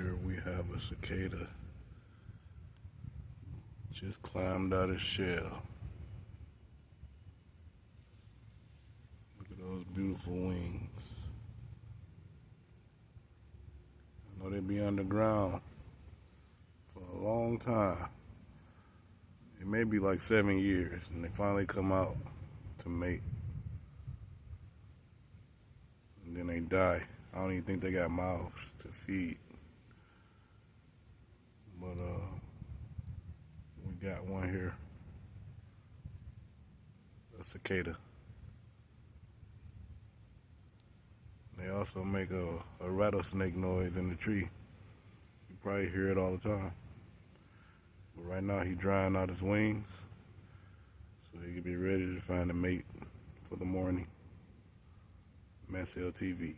Here we have a cicada. Just climbed out his shell. Look at those beautiful wings. I know they be underground for a long time. It may be like 7 years, and they finally come out to mate. And then they die. I don't even think they got mouths to feed. But we got one here, a cicada. They also make a rattlesnake noise in the tree. You probably hear it all the time. But right now he's drying out his wings, so he can be ready to find a mate for the morning. Mass TV.